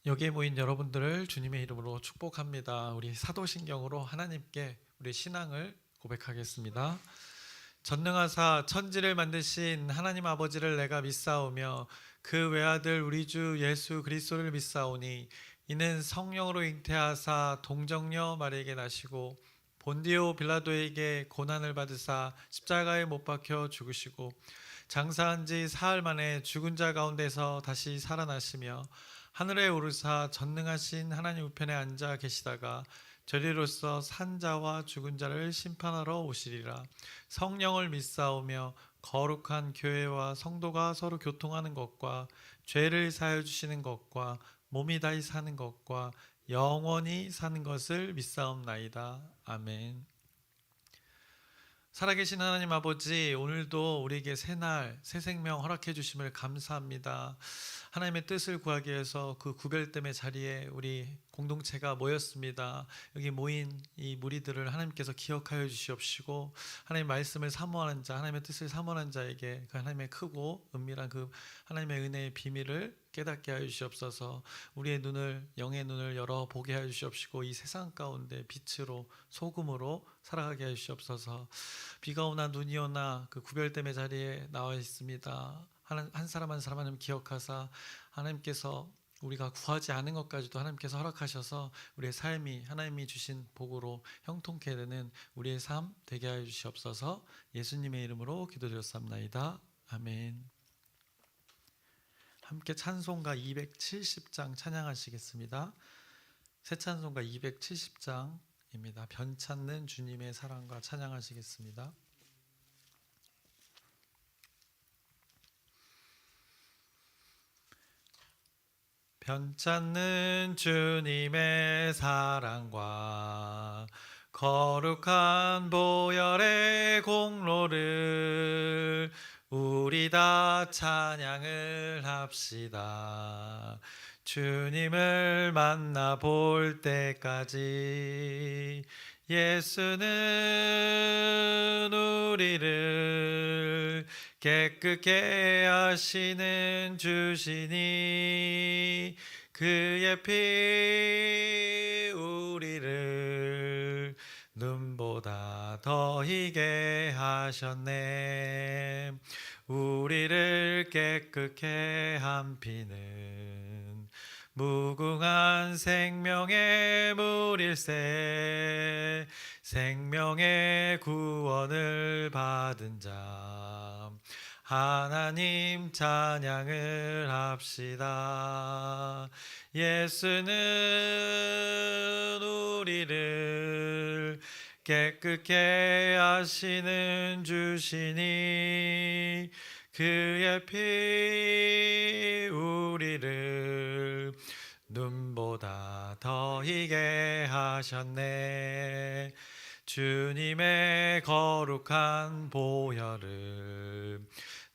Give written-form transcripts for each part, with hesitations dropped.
여기에 모인 여러분들을 주님의 이름으로 축복합니다. 우리 사도신경으로 하나님께 우리 신앙을 고백하겠습니다. 전능하사 천지를 만드신 하나님 아버지를 내가 믿사오며 그 외아들 우리 주 예수 그리스도를 믿사오니 이는 성령으로 잉태하사 동정녀 마리에게 나시고 본디오 빌라도에게 고난을 받으사 십자가에 못 박혀 죽으시고 장사한 지 사흘 만에 죽은 자 가운데서 다시 살아나시며 하늘에 오르사 전능하신 하나님 우편에 앉아 계시다가 저리로서 산 자와 죽은 자를 심판하러 오시리라. 성령을 믿사오며 거룩한 교회와 성도가 서로 교통하는 것과 죄를 사하여 주시는 것과 몸이 다시 사는 것과 영원히 사는 것을 믿사옵나이다. 아멘. 살아계신 하나님 아버지, 오늘도 우리에게 새날, 새 생명 허락해 주심을 감사합니다. 하나님의 뜻을 구하기 위해서 그 구별됨의 자리에 우리 공동체가 모였습니다. 여기 모인 이 무리들을 하나님께서 기억하여 주시옵시고, 하나님의 말씀을 사모하는 자, 하나님의 뜻을 사모하는 자에게 그 하나님의 크고 은밀한 그 하나님의 은혜의 비밀을 깨닫게 하여 주시옵소서. 우리의 눈을, 영의 눈을 열어 보게 하여 주시옵시고, 이 세상 가운데 빛으로 소금으로 살아가게 하여 주시옵소서. 비가 오나 눈이 오나 그 구별됨의 자리에 나와 있습니다. 한 사람 한 사람 하나님 기억하사 하나님께서 우리가 구하지 않은 것까지도 하나님께서 허락하셔서 우리의 삶이 하나님이 주신 복으로 형통케 되는 우리의 삶 되게 하여 주시옵소서. 예수님의 이름으로 기도드렸사옵나이다. 아멘. 함께 찬송가 270장 찬양하시겠습니다. 새 찬송가 270장입니다. 변찮는 주님의 사랑과 찬양하시겠습니다. 변찮는 주님의 사랑과 거룩한 보혈의 공로를 우리 다 찬양을 합시다. 주님을 만나볼 때까지 예수는 우리를 깨끗게 하시는 주시니 그의 피 우리를 눈보다 더 희게 하셨네. 우리를 깨끗게 한 피는 무궁한 생명의 물일세. 생명의 구원을 받은 자 하나님 찬양을 합시다. 예수는 우리를 깨끗게 하시는 주시니 그의 피 우리를 눈보다 더 희게 하셨네. 주님의 거룩한 보혈을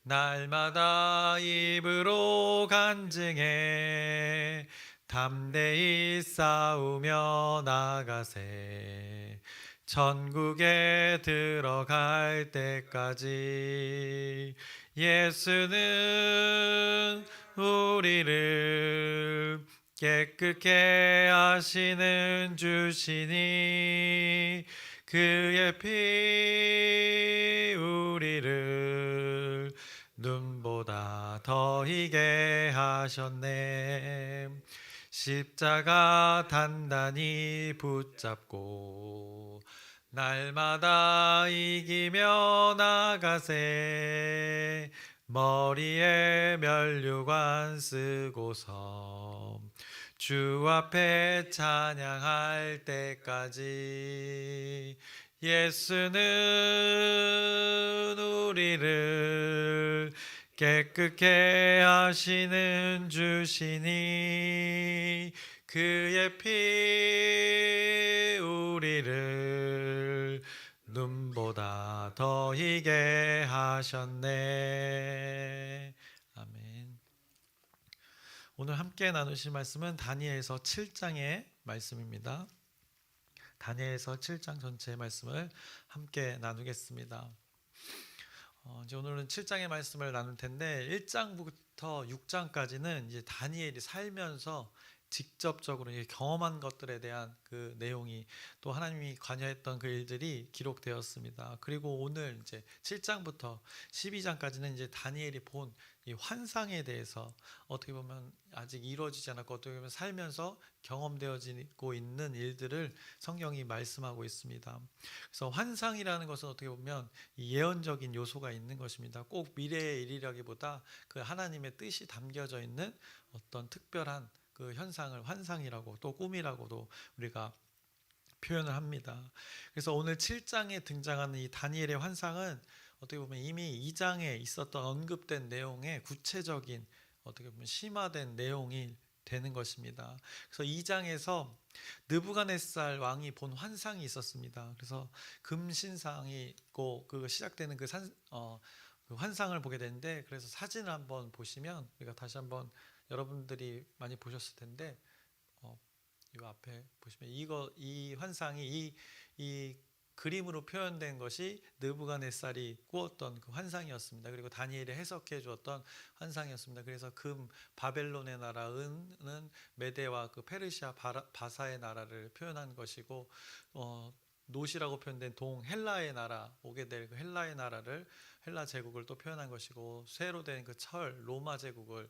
날마다 입으로 간증해 담대히 싸우며 나가세. 천국에 들어갈 때까지 예수는 우리를 깨끗게 하시는 주시니 그의 피 우리를 눈보다 더 희게 하셨네. 십자가 단단히 붙잡고 날마다 이기며 나가세. 머리에 면류관 쓰고서 주 앞에 찬양할 때까지 예수는 우리를 깨끗게 하시는 주시니 그의 피 우리를 눈보다 더 희게 하셨네. 아멘. 오늘 함께 나누실 말씀은 다니엘서 7장의 말씀입니다. 다니엘서 7장 전체의 말씀을 함께 나누겠습니다. 이제 오늘은 7장의 말씀을 나눌 텐데 1장부터 6장까지는 이제 다니엘이 살면서 직접적으로 경험한 것들에 대한 그 내용이 또 하나님이 관여했던 그 일들이 기록되었습니다. 그리고 오늘 이제 7장부터 12장까지는 이제 다니엘이 본 이 환상에 대해서 어떻게 보면 아직 이루어지지 않았고 어떻게 보면 살면서 경험되어지고 있는 일들을 성경이 말씀하고 있습니다. 그래서 환상이라는 것은 어떻게 보면 이 예언적인 요소가 있는 것입니다. 꼭 미래의 일이라기보다 그 하나님의 뜻이 담겨져 있는 어떤 특별한 그 현상을 환상이라고 또 꿈이라고도 우리가 표현을 합니다. 그래서 오늘 7장에 등장하는 이 다니엘의 환상은 어떻게 보면 이미 2장에 있었던 언급된 내용의 구체적인 어떻게 보면 심화된 내용이 되는 것입니다. 그래서 2장에서 느부갓네살 왕이 본 환상이 있었습니다. 그래서 금신상이 있고 그 시작되는 그 환상을 보게 되는데, 그래서 사진을 한번 보시면 우리가 다시 한번 여러분들이 많이 보셨을 텐데 이 앞에 보시면 이 환상이 이 그림으로 표현된 것이 느부갓네살이 꾸었던 그 환상이었습니다. 그리고 다니엘이 해석해 주었던 환상이었습니다. 그래서 금 바벨론의 나라, 은은 메대와 그 페르시아 바사의 나라를 표현한 것이고, 노시라고 표현된 동 헬라의 나라, 오게 될 그 헬라의 나라를 헬라 제국을 또 표현한 것이고, 쇠로 된 그 철 로마 제국을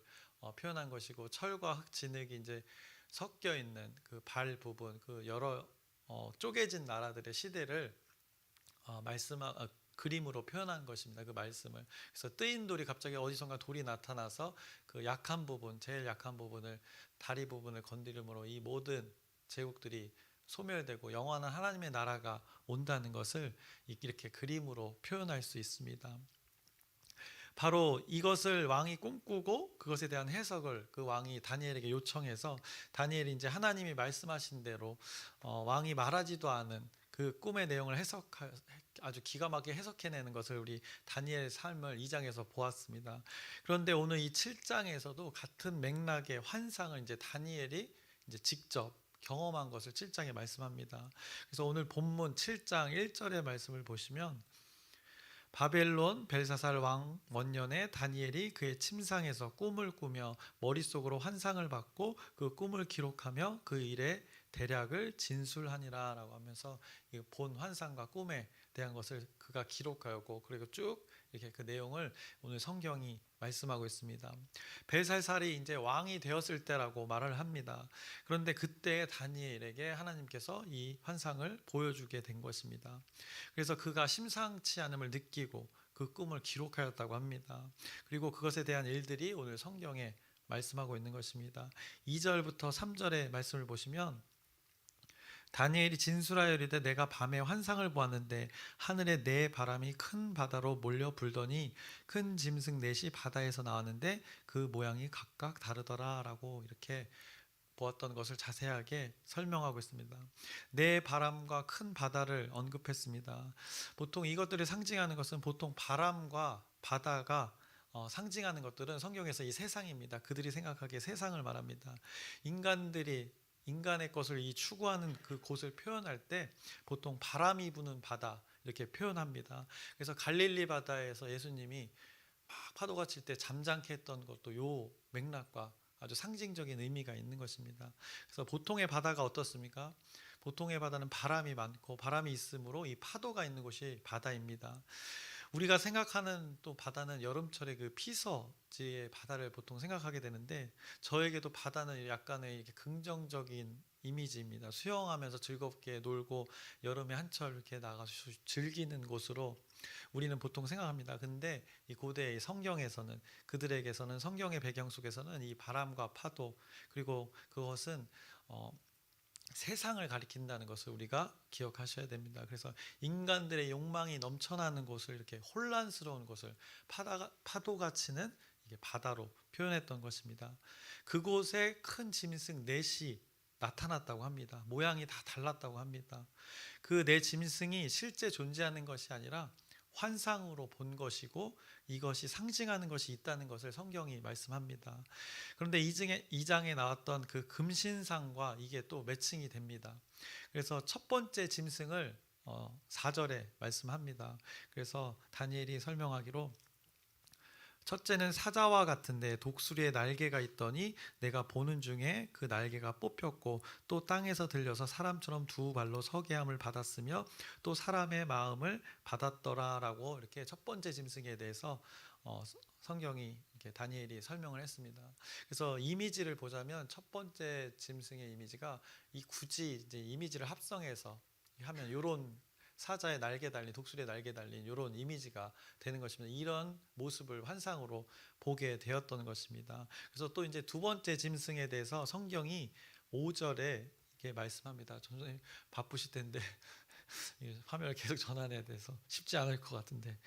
표현한 것이고, 철과 흙 진흙이 이제 섞여 있는 그 발 부분, 그 여러 쪼개진 나라들의 시대를 그림으로 표현한 것입니다. 그 말씀을. 그래서 뜨인 돌이 갑자기 어디선가 돌이 나타나서 그 약한 부분, 제일 약한 부분을, 다리 부분을 건드림으로 이 모든 제국들이 소멸되고 영원한 하나님의 나라가 온다는 것을 이렇게 그림으로 표현할 수 있습니다. 바로 이것을 왕이 꿈꾸고 그것에 대한 해석을 그 왕이 다니엘에게 요청해서, 다니엘이 이제 하나님이 말씀하신 대로 왕이 말하지도 않은 그 꿈의 내용을 아주 기가 막히게 해석해내는 것을 우리 다니엘의 삶을 2장에서 보았습니다. 그런데 오늘 이 7장에서도 같은 맥락의 환상을 이제 다니엘이 이제 직접 경험한 것을 7장에 말씀합니다. 그래서 오늘 본문 7장 1절의 말씀을 보시면, 바벨론 벨사살 왕 원년에 다니엘이 그의 침상에서 꿈을 꾸며 머릿속으로 환상을 받고 그 꿈을 기록하며 그 일의 대략을 진술하니라 라고 하면서 본 환상과 꿈에 대한 것을 그가 기록하였고, 그리고 쭉 이렇게 그 내용을 오늘 성경이 말씀하고 있습니다. 벨사살이 이제 왕이 되었을 때라고 말을 합니다. 그런데 그때 다니엘에게 하나님께서 이 환상을 보여주게 된 것입니다. 그래서 그가 심상치 않음을 느끼고 그 꿈을 기록하였다고 합니다. 그리고 그것에 대한 일들이 오늘 성경에 말씀하고 있는 것입니다. 2절부터 3절의 말씀을 보시면, 다니엘이 진술하여 이르되 내가 밤에 환상을 보았는데 하늘에 네 바람이 큰 바다로 몰려 불더니 큰 짐승 넷이 바다에서 나왔는데 그 모양이 각각 다르더라 라고 이렇게 보았던 것을 자세하게 설명하고 있습니다. 네 바람과 큰 바다를 언급했습니다. 보통 이것들을 상징하는 것은, 보통 바람과 바다가 상징하는 것들은 성경에서 이 세상입니다. 그들이 생각하기에 세상을 말합니다. 인간의 것을 추구하는 그 곳을 표현할 때 보통 바람이 부는 바다 이렇게 표현합니다. 그래서 갈릴리 바다에서 예수님이 막 파도가 칠 때 잠잠케 했던 것도 요 맥락과 아주 상징적인 의미가 있는 것입니다. 그래서 보통의 바다가 어떻습니까? 보통의 바다는 바람이 많고 바람이 있으므로 이 파도가 있는 곳이 바다입니다. 우리가 생각하는 또 바다는 여름철에 그 피서지의 바다를 보통 생각하게 되는데, 저에게도 바다는 약간의 이렇게 긍정적인 이미지입니다. 수영하면서 즐겁게 놀고 여름에 한철 이렇게 나가서 즐기는 곳으로 우리는 보통 생각합니다. 근데 이 고대의 성경에서는, 그들에게서는, 성경의 배경 속에서는 이 바람과 파도, 그리고 그것은 세상을 가리킨다는 것을 우리가 기억하셔야 됩니다. 그래서 인간들의 욕망이 넘쳐나는 곳을, 이렇게 혼란스러운 곳을 파도가 치는 바다로 표현했던 것입니다. 그곳에 큰 짐승 넷이 나타났다고 합니다. 모양이 다 달랐다고 합니다. 그 네 짐승이 실제 존재하는 것이 아니라 환상으로 본 것이고, 이것이 상징하는 것이 있다는 것을 성경이 말씀합니다. 그런데 2장에 나왔던 그 금신상과 이게 또 매칭이 됩니다. 그래서 첫 번째 짐승을 4절에 말씀합니다. 그래서 다니엘이 설명하기로, 첫째는 사자와 같은데 독수리의 날개가 있더니 내가 보는 중에 그 날개가 뽑혔고 또 땅에서 들려서 사람처럼 두 발로 서게 함을 받았으며 또 사람의 마음을 받았더라라고 이렇게 첫 번째 짐승에 대해서 성경이 이렇게 다니엘이 설명을 했습니다. 그래서 이미지를 보자면 첫 번째 짐승의 이미지가 이 굳이 이제 이미지를 합성해서 하면 이런 사자의 날개 달린 독수리의 날개 달린 이런 이미지가 되는 것입니다. 이런 모습을 환상으로 보게 되었던 것입니다. 그래서 또 이제 두 번째 짐승에 대해서 성경이 5절에 이렇게 말씀합니다. 전선생님 바쁘실 텐데 화면을 계속 전환해야 돼서 쉽지 않을 것 같은데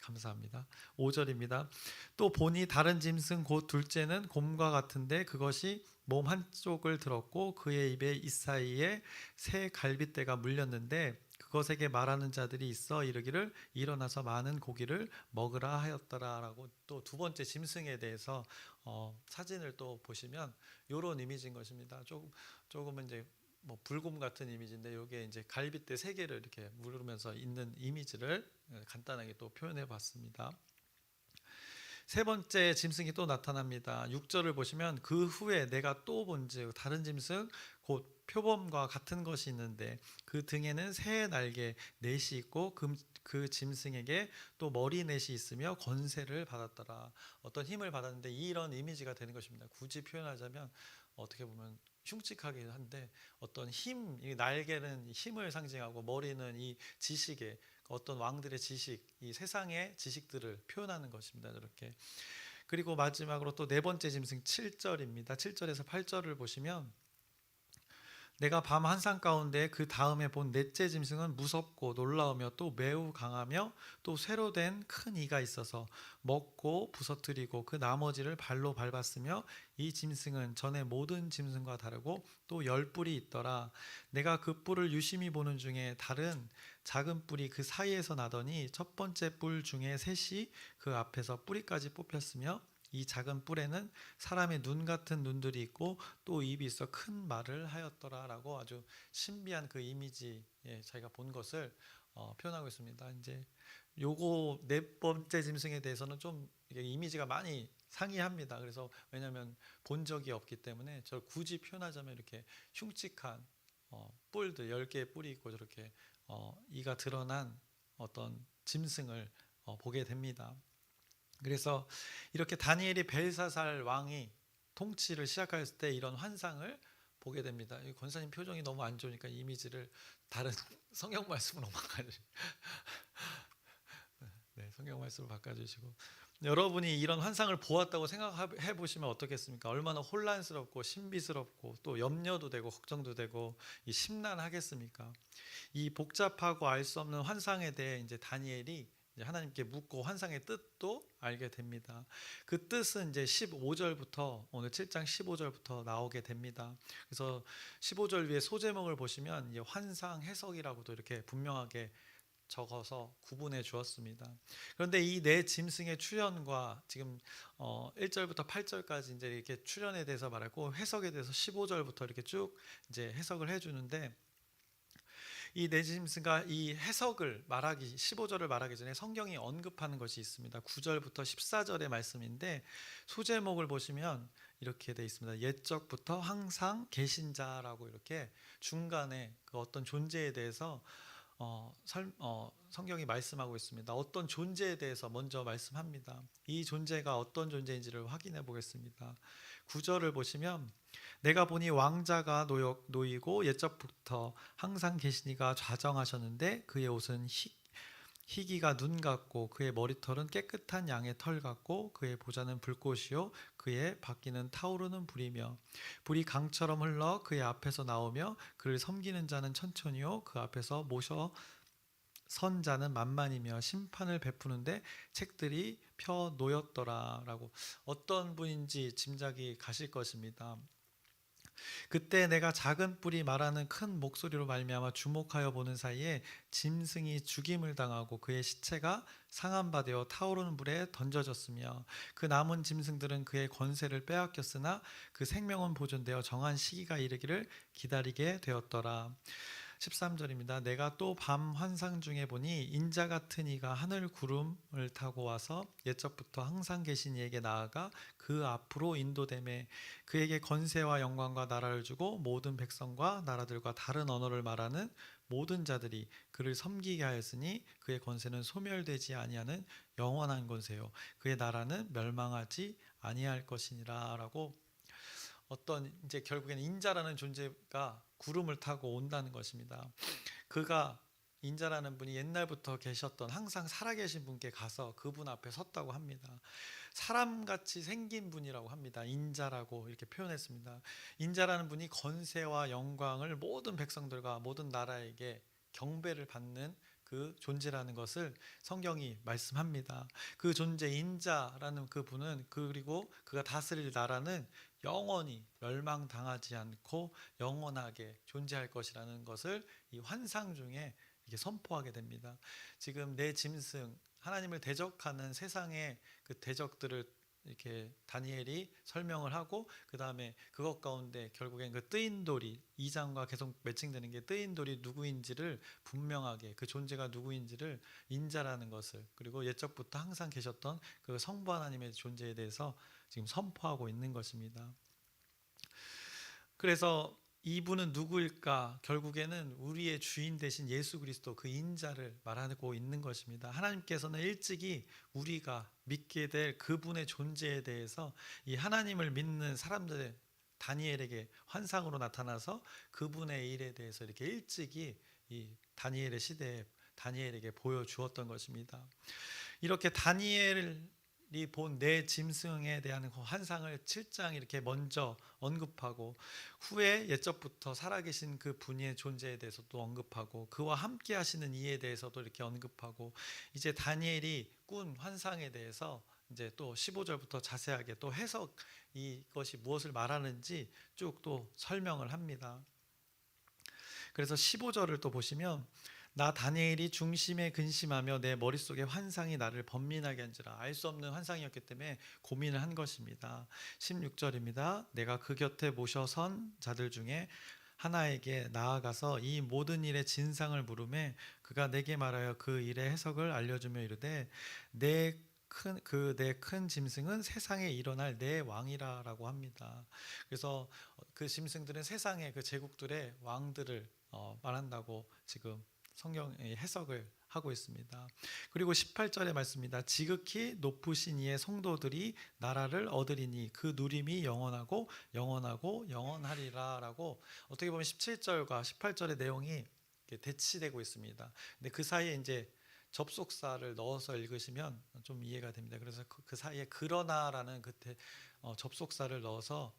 감사합니다. 5절입니다. 또 보니 다른 짐승 곧 둘째는 곰과 같은데 그것이 몸 한쪽을 들었고 그의 입에 이사이에 새 갈빗대가 물렸는데 그것에게 말하는 자들이 있어 이르기를 일어나서 많은 고기를 먹으라 하였더라라고 또 두 번째 짐승에 대해서 사진을 또 보시면 이런 이미지인 것입니다. 조금은 이제 뭐 불곰 같은 이미지인데 이게 이제 갈빗대 세 개를 이렇게 물으면서 있는 이미지를 간단하게 또 표현해 봤습니다. 세 번째 짐승이 또 나타납니다. 6절을 보시면 그 후에 내가 또 본즉 다른 짐승 곧 표범과 같은 것이 있는데 그 등에는 새의 날개 넷이 있고 그 짐승에게 또 머리 넷이 있으며 권세를 받았더라. 어떤 힘을 받았는데 이런 이미지가 되는 것입니다. 굳이 표현하자면 어떻게 보면 흉측하긴 한데 어떤 힘, 이 날개는 힘을 상징하고 머리는 이 지식의 어떤 왕들의 지식, 이 세상의 지식들을 표현하는 것입니다. 이렇게. 그리고 마지막으로 또 네 번째 짐승 7절입니다. 7절에서 8절을 보시면 내가 밤 한상 가운데 그 다음에 본 넷째 짐승은 무섭고 놀라우며 또 매우 강하며 또 쇠로 된 큰 이가 있어서 먹고 부서뜨리고 그 나머지를 발로 밟았으며 이 짐승은 전에 모든 짐승과 다르고 또 10뿔이 있더라. 내가 그 뿔을 유심히 보는 중에 다른 작은 뿔이 그 사이에서 나더니 첫 번째 뿔 중에 셋이 그 앞에서 뿌리까지 뽑혔으며 이 작은 뿔에는 사람의 눈 같은 눈들이 있고 또 입이 있어 큰 말을 하였더라라고 아주 신비한 그 이미지에 자기가 본 것을 표현하고 있습니다. 이제 요거 네 번째 짐승에 대해서는 좀 이미지가 많이 상이합니다. 그래서 왜냐하면 본 적이 없기 때문에 저 굳이 표현하자면 이렇게 흉측한 뿔들 10개의 뿔이 있고 저렇게 이가 드러난 어떤 짐승을 보게 됩니다. 그래서 이렇게 다니엘이 벨사살 왕이 통치를 시작했을 때 이런 환상을 보게 됩니다. 권사님 표정이 너무 안 좋으니까 이미지를 다른 성경 말씀으로 바꿔주시고 네, 성경 말씀을 바꿔주시고 여러분이 이런 환상을 보았다고 생각해 보시면 어떻겠습니까? 얼마나 혼란스럽고 신비스럽고 또 염려도 되고 걱정도 되고 심란하겠습니까? 이 복잡하고 알 수 없는 환상에 대해 이제 다니엘이 하나님께 묻고 환상의 뜻도 알게 됩니다. 그 뜻은 이제 15절부터 오늘 7장 15절부터 나오게 됩니다. 그래서 15절 위에 소제목을 보시면 이제 환상 해석이라고도 이렇게 분명하게 적어서 구분해 주었습니다. 그런데 이 네 짐승의 출현과 지금 1절부터 8절까지 이제 이렇게 출현에 대해서 말하고 해석에 대해서 15절부터 이렇게 쭉 이제 해석을 해 주는데 이 네 짐승과 이 해석을 말하기 15절을 말하기 전에 성경이 언급하는 것이 있습니다. 9절부터 14절의 말씀인데 소제목을 보시면 이렇게 되어 있습니다. 옛적부터 항상 계신 자라고 이렇게 중간에 그 어떤 존재에 대해서 성경이 말씀하고 있습니다. 어떤 존재에 대해서 먼저 말씀합니다. 이 존재가 어떤 존재인지를 확인해 보겠습니다. 9절을 보시면 내가 보니 왕자가 놓이고 옛적부터 항상 계시니가 좌정하셨는데 그의 옷은 희기가 눈 같고 그의 머리털은 깨끗한 양의 털 같고 그의 보좌는 불꽃이요 그의 바퀴는 타오르는 불이며 불이 강처럼 흘러 그의 앞에서 나오며 그를 섬기는 자는 천천히요 그 앞에서 모셔 선 자는 만만이며 심판을 베푸는데 책들이 펴 놓였더라라고 어떤 분인지 짐작이 가실 것입니다. 그때 내가 작은 뿔이 말하는 큰 목소리로 말미암아 주목하여 보는 사이에 짐승이 죽임을 당하고 그의 시체가 상한 바 되어 타오르는 불에 던져졌으며 그 남은 짐승들은 그의 권세를 빼앗겼으나 그 생명은 보존되어 정한 시기가 이르기를 기다리게 되었더라. 13절입니다. 내가 또 밤 환상 중에 보니 인자 같은 이가 하늘 구름을 타고 와서 옛적부터 항상 계신 이에게 나아가 그 앞으로 인도되매 그에게 권세와 영광과 나라를 주고 모든 백성과 나라들과 다른 언어를 말하는 모든 자들이 그를 섬기게 하였으니 그의 권세는 소멸되지 아니하는 영원한 권세요 그의 나라는 멸망하지 아니할 것이니라라고 어떤 이제 결국에는 인자라는 존재가 구름을 타고 온다는 것입니다. 그가 인자라는 분이 옛날부터 계셨던 항상 살아계신 분께 가서 그분 앞에 섰다고 합니다. 사람같이 생긴 분이라고 합니다. 인자라고 이렇게 표현했습니다. 인자라는 분이 권세와 영광을 모든 백성들과 모든 나라에게 경배를 받는 그 존재라는 것을 성경이 말씀합니다. 그 존재 인자라는 그 분은 그리고 그가 다스릴 나라는 영원히 멸망당하지 않고 영원하게 존재할 것이라는 것을 이 환상 중에 이렇게 선포하게 됩니다. 지금 내 짐승 하나님을 대적하는 세상의 그 대적들을 이렇게 다니엘이 설명을 하고 그 다음에 그것 가운데 결국엔 그 뜨인 돌이 2장과 계속 매칭되는 게 뜨인 돌이 누구인지를 분명하게 그 존재가 누구인지를 인자라는 것을 그리고 옛적부터 항상 계셨던 그 성부 하나님의 존재에 대해서 지금 선포하고 있는 것입니다. 그래서 이분은 누구일까? 결국에는 우리의 주인 되신 예수 그리스도 그 인자를 말하고 있는 것입니다. 하나님께서는 일찍이 우리가 믿게 될 그분의 존재에 대해서 이 하나님을 믿는 사람들의 다니엘에게 환상으로 나타나서 그분의 일에 대해서 이렇게 일찍이 이 다니엘의 시대에 다니엘에게 보여주었던 것입니다. 이렇게 다니엘이 본 내 짐승에 대한 환상을 7장 이렇게 먼저 언급하고 후에 옛적부터 살아계신 그 분의 존재에 대해서도 언급하고 그와 함께 하시는 이에 대해서도 이렇게 언급하고 이제 다니엘이 꾼 환상에 대해서 이제 또 15절부터 자세하게 또 해석 이것이 무엇을 말하는지 쭉 또 설명을 합니다. 그래서 15절을 또 보시면 나 다니엘이 중심에 근심하며 내 머릿속에 환상이 나를 번민하게 한지라. 알 수 없는 환상이었기 때문에 고민을 한 것입니다. 16절입니다. 내가 그 곁에 모셔선 자들 중에 하나에게 나아가서 이 모든 일의 진상을 물으매 그가 내게 말하여 그 일의 해석을 알려주며 이르되 내 큰 짐승은 세상에 일어날 내 왕이라라고 합니다. 그래서 그 짐승들은 세상의 그 제국들의 왕들을 말한다고 지금 성경의 해석을 하고 있습니다. 그리고 18절의 말씀입니다. 지극히 높으신 이의 성도들이 나라를 얻으리니 그 누림이 영원하고 영원하고 영원하리라 라고 어떻게 보면 17절과 18절의 내용이 대치되고 있습니다. 근데 그 사이에 이제 접속사를 넣어서 읽으시면 좀 이해가 됩니다. 그래서 그 사이에 그러나라는 그때 접속사를 넣어서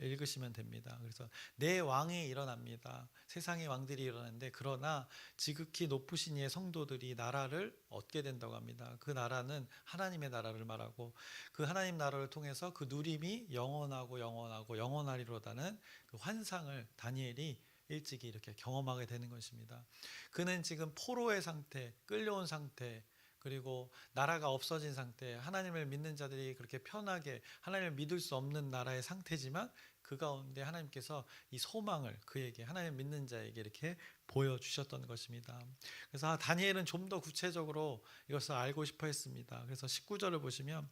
읽으시면 됩니다. 그래서 내 왕이 일어납니다. 세상의 왕들이 일어나는데 그러나 지극히 높으신 이의 성도들이 나라를 얻게 된다고 합니다. 그 나라는 하나님의 나라를 말하고 그 하나님 나라를 통해서 그 누림이 영원하고 영원하고 영원하리로다는 그 환상을 다니엘이 일찍이 이렇게 경험하게 되는 것입니다. 그는 지금 포로의 상태, 끌려온 상태, 그리고 나라가 없어진 상태, 하나님을 믿는 자들이 그렇게 편하게 하나님을 믿을 수 없는 나라의 상태지만 그 가운데 하나님께서 이 소망을 그에게 하나님을 믿는 자에게 이렇게 보여주셨던 것입니다. 그래서 다니엘은 좀 더 구체적으로 이것을 알고 싶어 했습니다. 그래서 19절을 보시면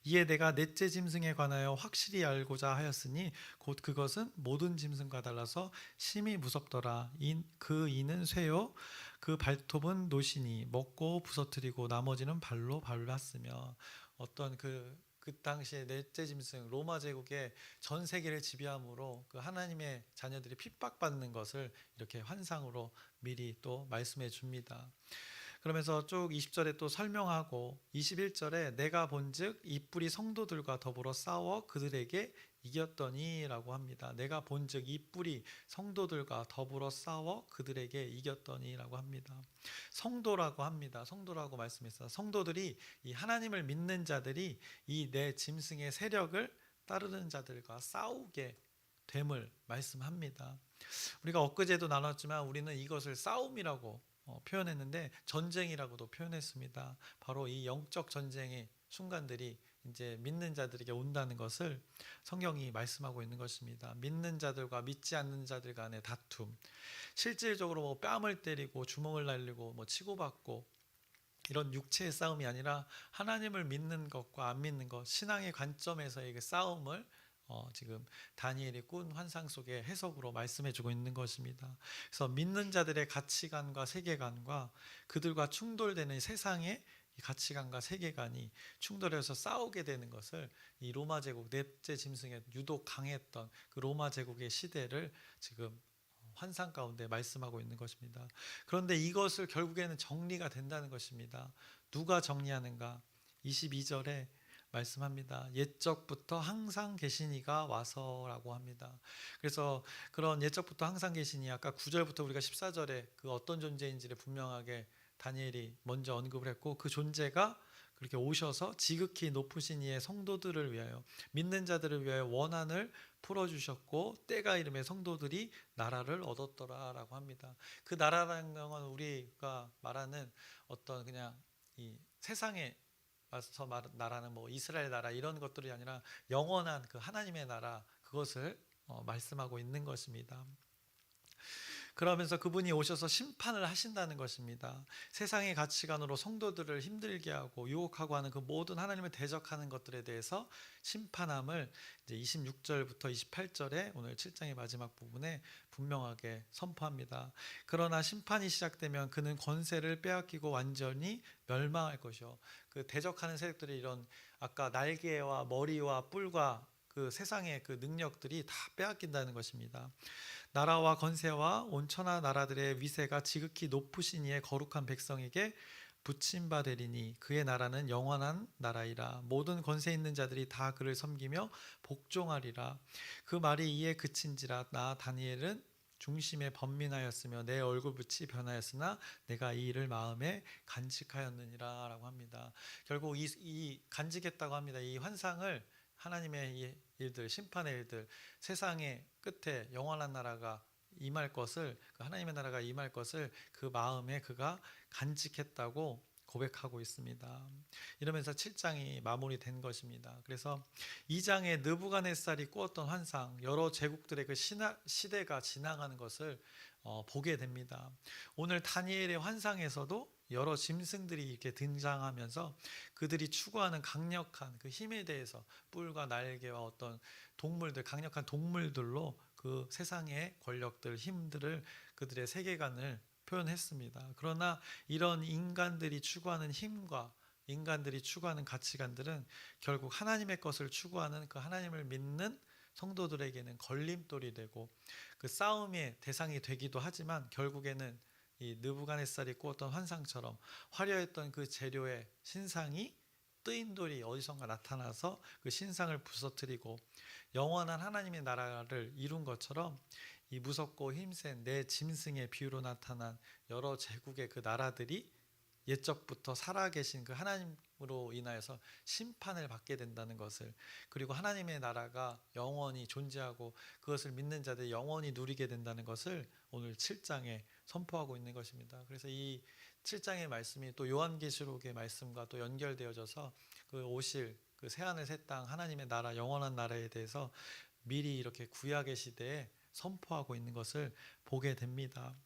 이에 내가 넷째 짐승에 관하여 확실히 알고자 하였으니 곧 그것은 모든 짐승과 달라서 심히 무섭더라. 그 이는 쇠요 그 발톱은 노시니 먹고 부서뜨리고 나머지는 발로 밟았으며 어떤 그 당시에 넷째 짐승 로마 제국의 전 세계를 지배함으로 그 하나님의 자녀들이 핍박받는 것을 이렇게 환상으로 미리 또 말씀해 줍니다. 그러면서 쭉 20절에 또 설명하고 21절에 내가 본즉 이 뿔이 성도들과 더불어 싸워 그들에게 이겼더니 라고 합니다. 내가 본즉 이 뿔이 성도들과 더불어 싸워 그들에게 이겼더니 라고 합니다. 성도라고 합니다. 성도라고 말씀했어요. 성도들이 이 하나님을 믿는 자들이 이 내 짐승의 세력을 따르는 자들과 싸우게 됨을 말씀합니다. 우리가 엊그제도 나눴지만 우리는 이것을 싸움이라고 표현했는데 전쟁이라고도 표현했습니다. 바로 이 영적 전쟁의 순간들이 이제 믿는 자들에게 온다는 것을 성경이 말씀하고 있는 것입니다. 믿는 자들과 믿지 않는 자들 간의 다툼, 실질적으로 뭐 뺨을 때리고 주먹을 날리고 뭐 치고받고 이런 육체의 싸움이 아니라 하나님을 믿는 것과 안 믿는 것, 신앙의 관점에서의 그 싸움을 지금 다니엘이 꾼 환상 속의 해석으로 말씀해주고 있는 것입니다. 그래서 믿는 자들의 가치관과 세계관과 그들과 충돌되는 세상의 이 가치관과 세계관이 충돌해서 싸우게 되는 것을 이 로마 제국 넷째 짐승에 유독 강했던 그 로마 제국의 시대를 지금 환상 가운데 말씀하고 있는 것입니다. 그런데 이것을 결국에는 정리가 된다는 것입니다. 누가 정리하는가? 22절에 말씀합니다. 옛적부터 항상 계시니가 와서라고 합니다. 그래서 그런 옛적부터 항상 계시니 아까 9절부터 우리가 14절에 그 어떤 존재인지를 분명하게 다니엘이 먼저 언급을 했고 그 존재가 그렇게 오셔서 지극히 높으신 이의 성도들을 위하여 믿는 자들을 위하여 원한을 풀어주셨고 때가 이름에 성도들이 나라를 얻었더라라고 합니다. 그 나라라는 건 우리가 말하는 어떤 그냥 이 세상에 와서 말하는 뭐 이스라엘 나라 이런 것들이 아니라 영원한 그 하나님의 나라 그것을 말씀하고 있는 것입니다. 그러면서 그분이 오셔서 심판을 하신다는 것입니다. 세상의 가치관으로 성도들을 힘들게 하고 유혹하고 하는 그 모든 하나님을 대적하는 것들에 대해서 심판함을 이제 26절부터 28절에 오늘 7장의 마지막 부분에 분명하게 선포합니다. 그러나 심판이 시작되면 그는 권세를 빼앗기고 완전히 멸망할 것이요. 그 대적하는 세력들이 이런 아까 날개와 머리와 뿔과 그 세상의 그 능력들이 다 빼앗긴다는 것입니다. 나라와 건세와 온 천하 나라들의 위세가 지극히 높으신 이의 거룩한 백성에게 붙임 바 되리니 그의 나라는 영원한 나라이라. 모든 권세 있는 자들이 다 그를 섬기며 복종하리라. 그 말이 이에 그친지라. 나 다니엘은 중심에 번민하였으며 내 얼굴빛이 변하였으나 내가 이 일을 마음에 간직하였느니라 라고 합니다. 결국 이 간직했다고 합니다. 이 환상을 하나님의 이 일들, 심판의 일들, 세상의 끝에 영원한 나라가 임할 것을, 그 하나님의 나라가 임할 것을 그 마음에 그가 간직했다고 고백하고 있습니다. 이러면서 7장이 마무리된 것입니다. 그래서 2장에 느부갓네살이 꾸었던 환상, 여러 제국들의 그 시대가 지나가는 것을 보게 됩니다. 오늘 다니엘의 환상에서도 여러 짐승들이 이렇게 등장하면서 그들이 추구하는 강력한 그 힘에 대해서 뿔과 날개와 어떤 동물들, 강력한 동물들로 그 세상의 권력들, 힘들을 그들의 세계관을 표현했습니다. 그러나 이런 인간들이 추구하는 힘과 인간들이 추구하는 가치관들은 결국 하나님의 것을 추구하는 그 하나님을 믿는 성도들에게는 걸림돌이 되고 그 싸움의 대상이 되기도 하지만 결국에는 이 느부갓네살이 꾸었던 환상처럼 화려했던 그 재료의 신상이 뜨인 돌이 어디선가 나타나서 그 신상을 부서뜨리고 영원한 하나님의 나라를 이룬 것처럼 이 무섭고 힘센 내 짐승의 비유로 나타난 여러 제국의 그 나라들이 옛적부터 살아계신 그 하나님으로 인하여서 심판을 받게 된다는 것을, 그리고 하나님의 나라가 영원히 존재하고 그것을 믿는 자들이 영원히 누리게 된다는 것을 오늘 7장에 선포하고 있는 것입니다. 그래서 이 7장의 말씀이 또 요한계시록의 말씀과 또 연결되어져서 그 오실 그 새하늘 새 땅 하나님의 나라 영원한 나라에 대해서 미리 이렇게 구약의 시대에 선포하고 있는 것을 보게 됩니다.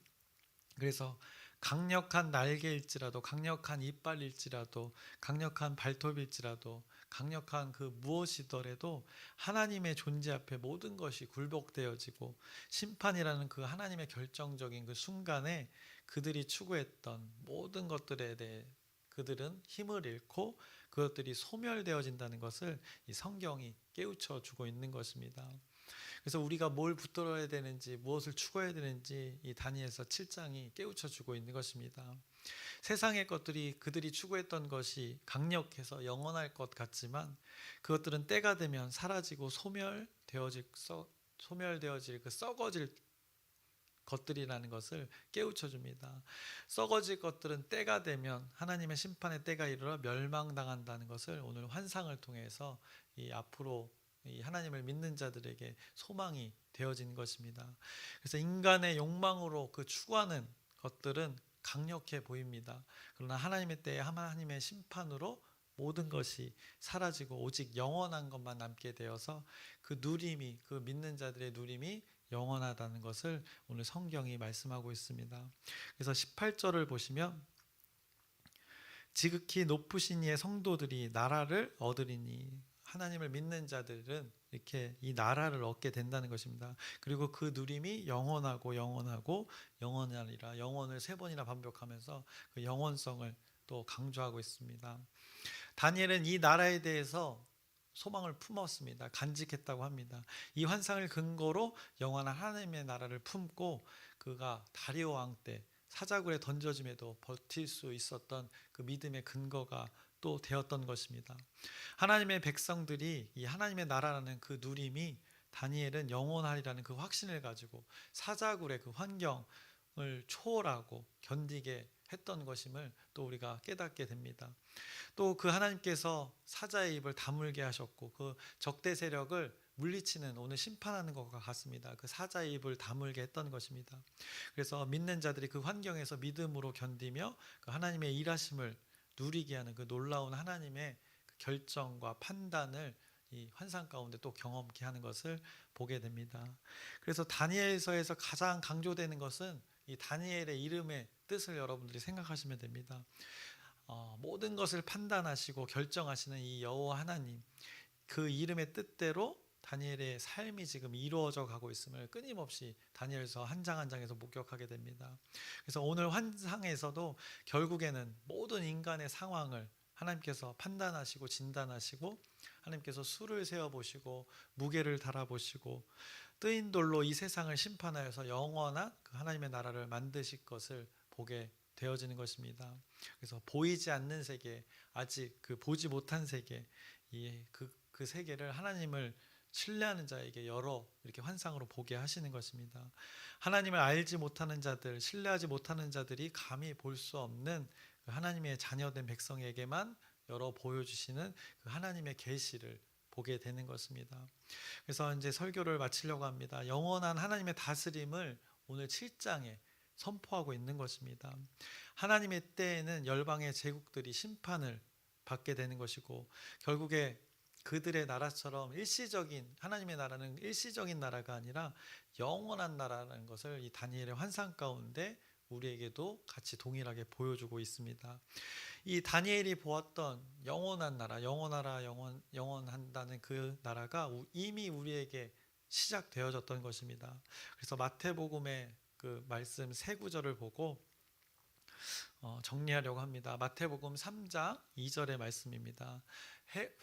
그래서 강력한 날개일지라도, 강력한 이빨일지라도, 강력한 발톱일지라도, 강력한 그 무엇이더라도 하나님의 존재 앞에 모든 것이 굴복되어지고 심판이라는 그 하나님의 결정적인 그 순간에 그들이 추구했던 모든 것들에 대해 그들은 힘을 잃고 그것들이 소멸되어진다는 것을 이 성경이 깨우쳐 주고 있는 것입니다. 그래서 우리가 뭘 붙들어야 되는지, 무엇을 추구해야 되는지 이 다니엘서 7장이 깨우쳐 주고 있는 것입니다. 세상의 것들이 그들이 추구했던 것이 강력해서 영원할 것 같지만 그것들은 때가 되면 사라지고 소멸되어질 그 썩어질 것들이라는 것을 깨우쳐 줍니다. 썩어질 것들은 때가 되면 하나님의 심판의 때가 이르러 멸망당한다는 것을 오늘 환상을 통해서 이 앞으로 이 하나님을 믿는 자들에게 소망이 되어진 것입니다. 그래서 인간의 욕망으로 그 추구하는 것들은 강력해 보입니다. 그러나 하나님의 때에 하나님의 심판으로 모든 것이 사라지고 오직 영원한 것만 남게 되어서 그 누림이, 그 믿는 자들의 누림이 영원하다는 것을 오늘 성경이 말씀하고 있습니다. 그래서 18절을 보시면 지극히 높으신 이의 성도들이 나라를 얻으리니, 하나님을 믿는 자들은 이렇게 이 나라를 얻게 된다는 것입니다. 그리고 그 누림이 영원하고 영원하고 영원하리라, 영원을 3번이나 반복하면서 그 영원성을 또 강조하고 있습니다. 다니엘은 이 나라에 대해서 소망을 품었습니다. 간직했다고 합니다. 이 환상을 근거로 영원한 하나님의 나라를 품고 그가 다리오 왕 때 사자굴에 던져짐에도 버틸 수 있었던 그 믿음의 근거가 또 되었던 것입니다. 하나님의 백성들이 이 하나님의 나라라는 그 누림이 다니엘은 영원하리라는 그 확신을 가지고 사자굴의 그 환경을 초월하고 견디게 했던 것임을 또 우리가 깨닫게 됩니다. 또 그 하나님께서 사자의 입을 다물게 하셨고 그 적대 세력을 물리치는, 오늘 심판하는 것과 같습니다. 그 사자의 입을 다물게 했던 것입니다. 그래서 믿는 자들이 그 환경에서 믿음으로 견디며 그 하나님의 일하심을 누리게 하는 그 놀라운 하나님의 그 결정과 판단을 이 환상 가운데 또 경험케 하는 것을 보게 됩니다. 그래서 다니엘서에서 가장 강조되는 것은 이 다니엘의 이름의 뜻을 여러분들이 생각하시면 됩니다. 모든 것을 판단하시고 결정하시는 이 여호와 하나님, 그 이름의 뜻대로 다니엘의 삶이 지금 이루어져 가고 있음을 끊임없이 다니엘서 한 장 한 장에서 목격하게 됩니다. 그래서 오늘 환상에서도 결국에는 모든 인간의 상황을 하나님께서 판단하시고 진단하시고, 하나님께서 수를 세어보시고 무게를 달아보시고 뜨인 돌로 이 세상을 심판하여서 영원한 그 하나님의 나라를 만드실 것을 보게 되어지는 것입니다. 그래서 보이지 않는 세계, 아직 그 보지 못한 세계, 그 세계를 하나님을 신뢰하는 자에게 열어 이렇게 환상으로 보게 하시는 것입니다. 하나님을 알지 못하는 자들, 신뢰하지 못하는 자들이 감히 볼 수 없는 그 하나님의 자녀된 백성에게만 열어 보여주시는 그 하나님의 계시를 보게 되는 것입니다. 그래서 이제 설교를 마치려고 합니다. 영원한 하나님의 다스림을 오늘 7장에 선포하고 있는 것입니다. 하나님의 때에는 열방의 제국들이 심판을 받게 되는 것이고, 결국에 그들의 나라처럼 일시적인, 하나님의 나라는 일시적인 나라가 아니라 영원한 나라라는 것을 이 다니엘의 환상 가운데 우리에게도 같이 동일하게 보여주고 있습니다. 이 다니엘이 보았던 영원한 나라, 영원한다는 그 나라가 이미 우리에게 시작되어졌던 것입니다. 그래서 마태복음의 그 말씀 3구절을 보고 정리하려고 합니다. 마태복음 3장 2절의 말씀입니다.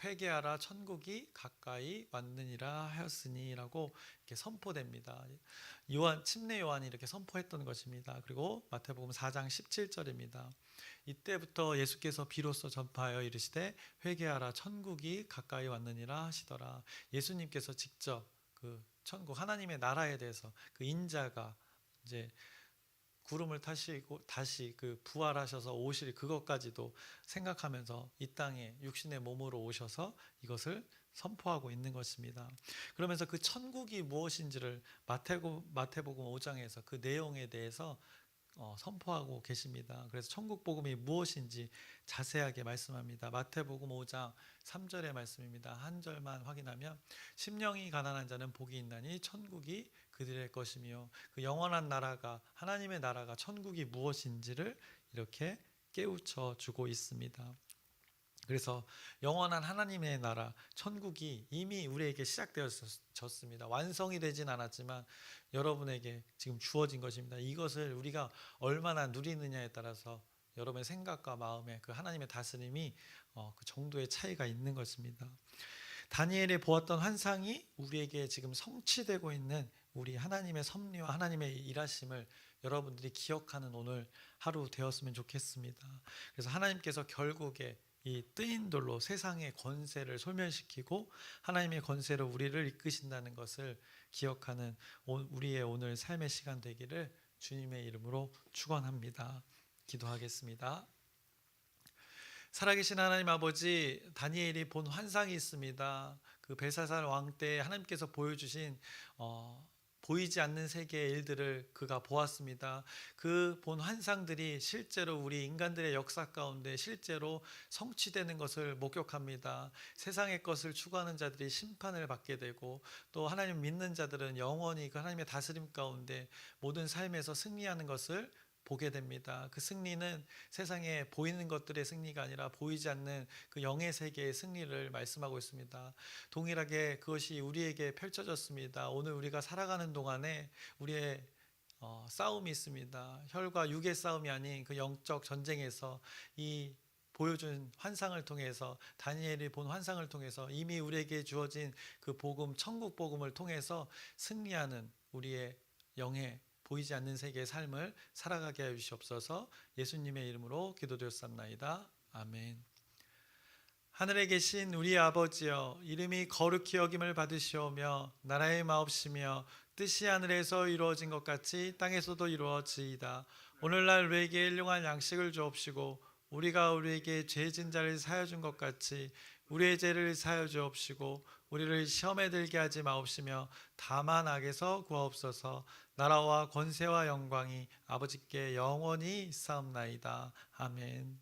회개하라, 천국이 가까이 왔느니라 하였으니라고 이렇게 선포됩니다. 침례 요한이 이렇게 선포했던 것입니다. 그리고 마태복음 4장 17절입니다. 이때부터 예수께서 비로소 전파하여 이르시되 회개하라, 천국이 가까이 왔느니라 하시더라. 예수님께서 직접 그 천국, 하나님의 나라에 대해서 그 인자가 이제 구름을 타시고 다시 그 부활하셔서 오실 그것까지도 생각하면서 이 땅에 육신의 몸으로 오셔서 이것을 선포하고 있는 것입니다. 그러면서 그 천국이 무엇인지를 마태복음 5장에서 그 내용에 대해서 선포하고 계십니다. 그래서 천국 복음이 무엇인지 자세하게 말씀합니다. 마태복음 5장 3절의 말씀입니다. 한 절만 확인하면 심령이 가난한 자는 복이 있나니 천국이 그들의 것이며, 그 영원한 나라가, 하나님의 나라가, 천국이 무엇인지를 이렇게 깨우쳐 주고 있습니다. 그래서 영원한 하나님의 나라, 천국이 이미 우리에게 시작되었습니다. 완성이 되진 않았지만 여러분에게 지금 주어진 것입니다. 이것을 우리가 얼마나 누리느냐에 따라서 여러분의 생각과 마음에 그 하나님의 다스림이 그 정도의 차이가 있는 것입니다. 다니엘이 보았던 환상이 우리에게 지금 성취되고 있는 우리 하나님의 섭리와 하나님의 일하심을 여러분들이 기억하는 오늘 하루 되었으면 좋겠습니다. 그래서 하나님께서 결국에 이 뜨인 돌로 세상의 권세를 소멸시키고 하나님의 권세로 우리를 이끄신다는 것을 기억하는 우리의 오늘 삶의 시간 되기를 주님의 이름으로 축원합니다. 기도하겠습니다. 살아계신 하나님 아버지, 다니엘이 본 환상이 있습니다. 그 벨사살 왕 때 하나님께서 보여주신 보이지 않는 세계의 일들을 그가 보았습니다. 그 본 환상들이 실제로 우리 인간들의 역사 가운데 실제로 성취되는 것을 목격합니다. 세상의 것을 추구하는 자들이 심판을 받게 되고, 또 하나님 믿는 자들은 영원히 그 하나님의 다스림 가운데 모든 삶에서 승리하는 것을 보게 됩니다. 그 승리는 세상에 보이는 것들의 승리가 아니라 보이지 않는 그 영의 세계의 승리를 말씀하고 있습니다. 동일하게 그것이 우리에게 펼쳐졌습니다. 오늘 우리가 살아가는 동안에 우리의 싸움이 있습니다. 혈과 육의 싸움이 아닌 그 영적 전쟁에서 이 보여준 환상을 통해서, 다니엘이 본 환상을 통해서 이미 우리에게 주어진 그 복음, 천국 복음을 통해서 승리하는 우리의 영의 보이지 않는 세계의 삶을 살아가게 하여 주시옵소서. 예수님의 이름으로 기도드렸사옵나이다. 아멘. 하늘에 계신 우리 아버지여, 이름이 거룩히 여김을 받으시오며 나라의 마옵시며 뜻이 하늘에서 이루어진 것 같이 땅에서도 이루어지이다. 오늘날 우리에게 일용할 양식을 주옵시고 우리가 우리에게 죄진 자를 사하여 준 것 같이 우리의 죄를 사하여 주옵시고 우리를 시험에 들게 하지 마옵시며 다만 악에서 구하옵소서. 나라와 권세와 영광이 아버지께 영원히 있사옵나이다. 아멘.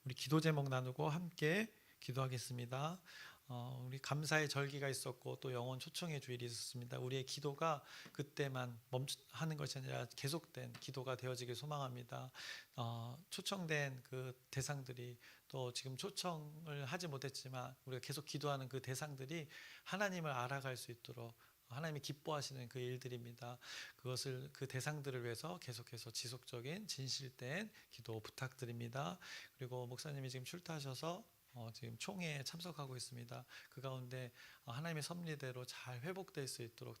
우리 기도 제목 나누고 함께 기도하겠습니다. 우리 감사의 절기가 있었고 또 영혼 초청의 주일이 있었습니다. 우리의 기도가 그때만 하는 것이 아니라 계속된 기도가 되어지길 소망합니다. 초청된 그 대상들이, 또 지금 초청을 하지 못했지만 우리가 계속 기도하는 그 대상들이 하나님을 알아갈 수 있도록 하나님이 기뻐하시는 그 일들입니다. 그것을, 그 대상들을 위해서 계속해서 지속적인 진실된 기도 부탁드립니다. 그리고 목사님이 지금 출타하셔서 지금 총회에 참석하고 있습니다. 그 가운데 하나님의 섭리대로 잘 회복될 수 있도록,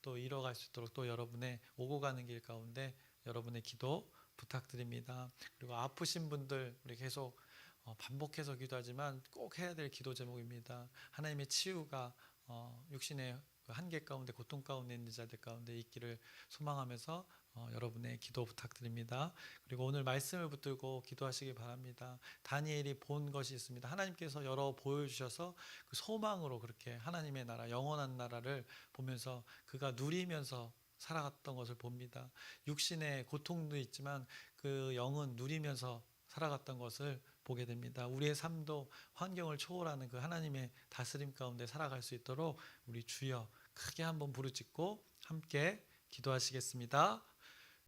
또 이뤄갈 수 있도록, 또 여러분의 오고 가는 길 가운데 여러분의 기도 부탁드립니다. 그리고 아프신 분들 우리 계속 반복해서 기도하지만 꼭 해야 될 기도 제목입니다. 하나님의 치유가 육신의 한계 가운데, 고통 가운데 있는 자들 가운데 있기를 소망하면서 여러분의 기도 부탁드립니다. 그리고 오늘 말씀을 붙들고 기도하시기 바랍니다. 다니엘이 본 것이 있습니다. 하나님께서 여러 보여주셔서 그 소망으로 그렇게 하나님의 나라, 영원한 나라를 보면서 그가 누리면서 살아갔던 것을 봅니다. 육신의 고통도 있지만 그 영은 누리면서 살아갔던 것을 보게 됩니다. 우리의 삶도 환경을 초월하는 그 하나님의 다스림 가운데 살아갈 수 있도록 우리 주여 크게 한번 부르짖고 함께 기도하시겠습니다.